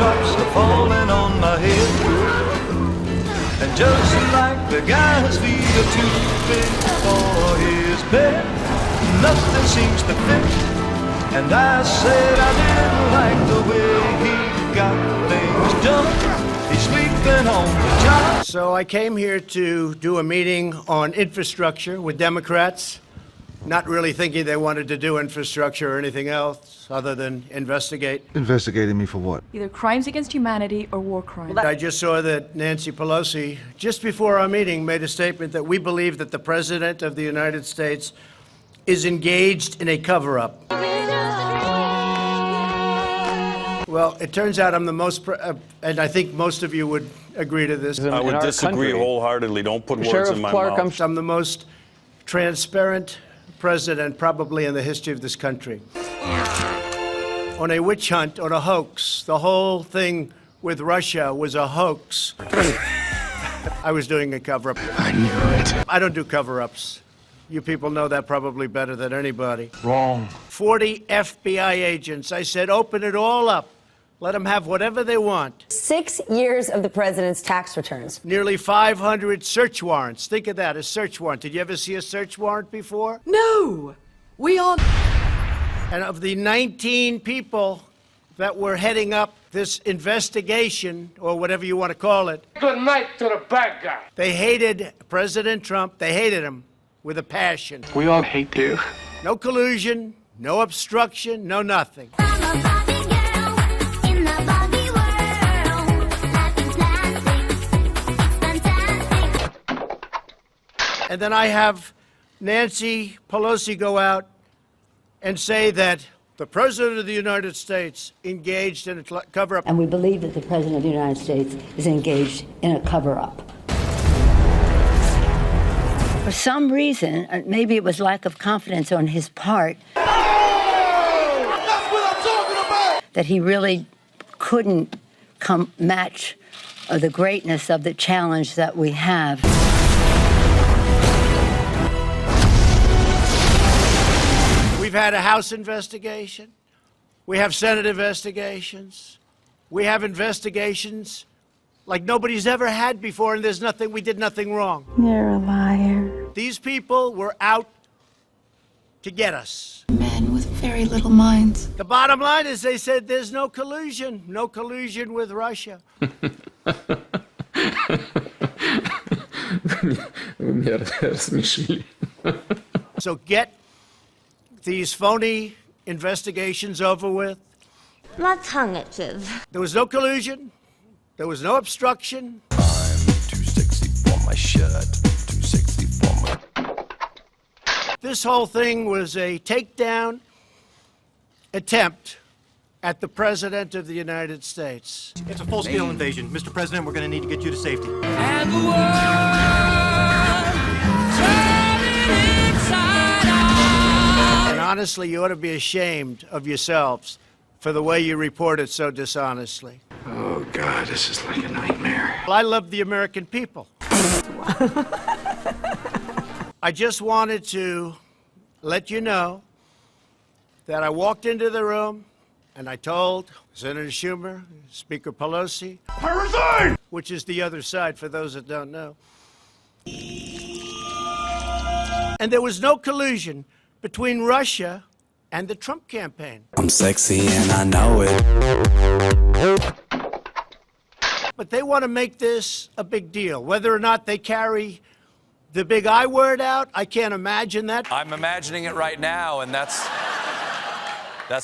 raindrops are falling on my head. And just like the guy's feet are too big for his bed, nothing seems to fit. And I said I didn't like the way he got things done. He's sleeping on the job. So I came here to do a meeting on infrastructure with Democrats, not really thinking they wanted to do infrastructure or anything else other than investigate. Investigating me for what? Either crimes against humanity or war crimes. I just saw that Nancy Pelosi, just before our meeting, made a statement that we believe that the President of the United States is engaged in a cover-up. Well, it turns out I'm the most, and I think most of you would agree to this. I would disagree wholeheartedly. Don't put words in my mouth. I'm the most transparent president probably in the history of this country. On a witch hunt, on a hoax. The whole thing with Russia was a hoax. I was doing a cover-up. I knew it. I don't do cover-ups. You people know that probably better than anybody. Wrong. 40 FBI agents. I said, open it all up. Let them have whatever they want. 6 years of the president's tax returns. Nearly 500 search warrants. Think of that, a search warrant. Did you ever see a search warrant before? No! We all... And of the 19 people that were heading up this investigation, or whatever you want to call it. Good night to the bad guy. They hated President Trump. They hated him with a passion. We all hate you. No collusion, no obstruction, no nothing. And then I have Nancy Pelosi go out and say that the President of the United States engaged in a cover-up. And we believe that the President of the United States is engaged in a cover-up. For some reason, maybe it was lack of confidence on his part, That's what I'm talking about! that he really couldn't match the greatness of the challenge that we have. We've had a House investigation. We have Senate investigations. We have investigations like nobody's ever had before, and there's nothing, we did nothing wrong. You're a liar. These people were out to get us. Men with very little minds. The bottom line is they said there's no collusion with Russia. So get these phony investigations over with. Not tongue-itches. There was no collusion. There was no obstruction. I'm too sexy for my shirt, too sexy for my... This whole thing was a takedown attempt at the President of the United States. It's a full-scale invasion. Mr. President, we're going to need to get you to safety. And the world turning inside out. And honestly, you ought to be ashamed of yourselves for the way you reported so dishonestly. Oh, God, this is like a nightmare. I love the American people. I just wanted to let you know that I walked into the room and I told Senator Schumer, Speaker Pelosi, I resign! which is the other side for those that don't know. And there was no collusion between Russia and the Trump campaign. I'm sexy and I know it. But they want to make this a big deal. Whether or not they carry the big I word out, I can't imagine that. I'm imagining it right now, and that's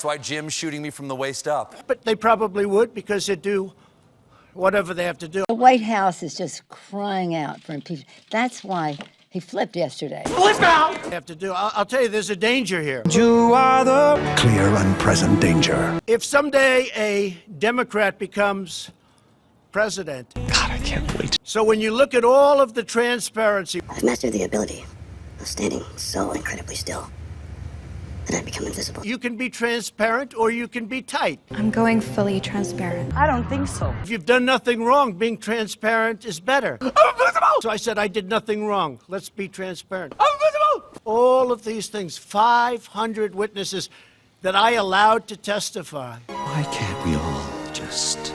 why Jim's shooting me from the waist up. But they probably would, because they do whatever they have to do. The White House is just crying out for impeachment. That's why he flipped yesterday. Flip out! They have to do. I'll tell you, there's a danger here. You are the Clear and present danger. If someday a Democrat becomes president. God, I can't wait. So when you look at all of the transparency, I've mastered the ability of standing so incredibly still that I become invisible. you can be transparent or you can be tight. I'm going fully transparent. I don't think so. If you've done nothing wrong, being transparent is better. So I said, I did nothing wrong. Let's be transparent. All of these things, 500 witnesses that I allowed to testify. Why can't we all just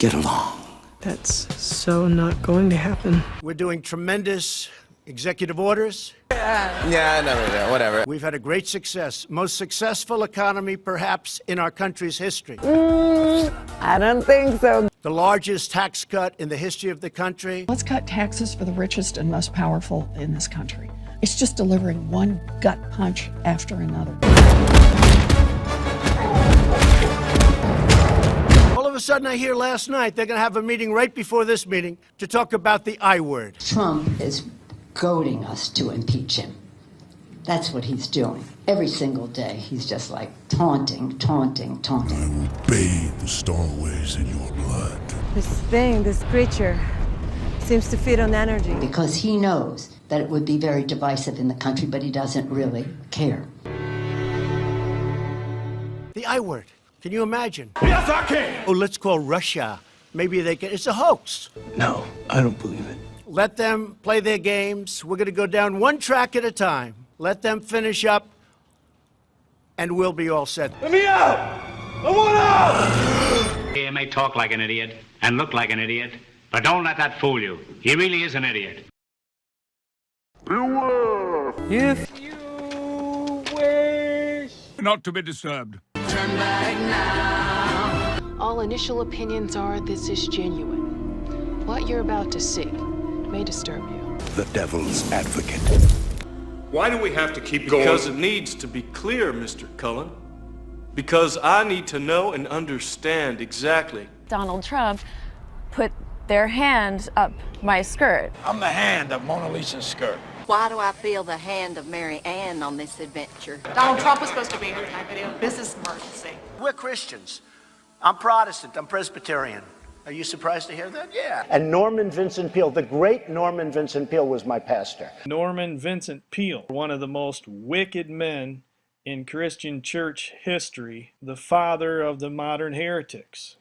get along. That's so not going to happen. We're doing tremendous executive orders. Yeah, no, whatever. We've had a great success, most successful economy perhaps in our country's history. I don't think so. The largest tax cut in the history of the country. Let's cut taxes for the richest and most powerful in this country. It's just delivering one gut punch after another. All of a sudden, I hear last night they're going to have a meeting right before this meeting to talk about the I word. Trump is goading us to impeach him. That's what he's doing. Every single day, he's just like taunting. I will bathe the stowaways in your blood. This creature, seems to feed on energy. Because he knows that it would be very divisive in the country, but he doesn't really care. The I word. Can you imagine? Yes, I can. Oh, let's call Russia. Maybe they can. It's a hoax. No, I don't believe it. Let them play their games. We're going to go down one track at a time. Let them finish up, and we'll be all set. Let me out. I want out. He may talk like an idiot and look like an idiot, but don't let that fool you. He really is an idiot. If you wish. Not to be disturbed. Turn back now. All initial opinions are this is genuine. What you're about to see may disturb you. The devil's advocate. Why do we have to keep going? Because it needs to be clear, Mr. Cullen. Because I need to know and understand exactly. Donald Trump put their hand up my skirt. I'm the hand of Mona Lisa's skirt. Why do I feel the hand of Mary Ann on this adventure? Donald Trump was supposed to be here tonight, video. Business emergency. We're Christians. I'm Protestant. I'm Presbyterian. Are you surprised to hear that? Yeah. And Norman Vincent Peale, the great Norman Vincent Peale, was my pastor. Norman Vincent Peale, one of the most wicked men in Christian church history, the father of the modern heretics.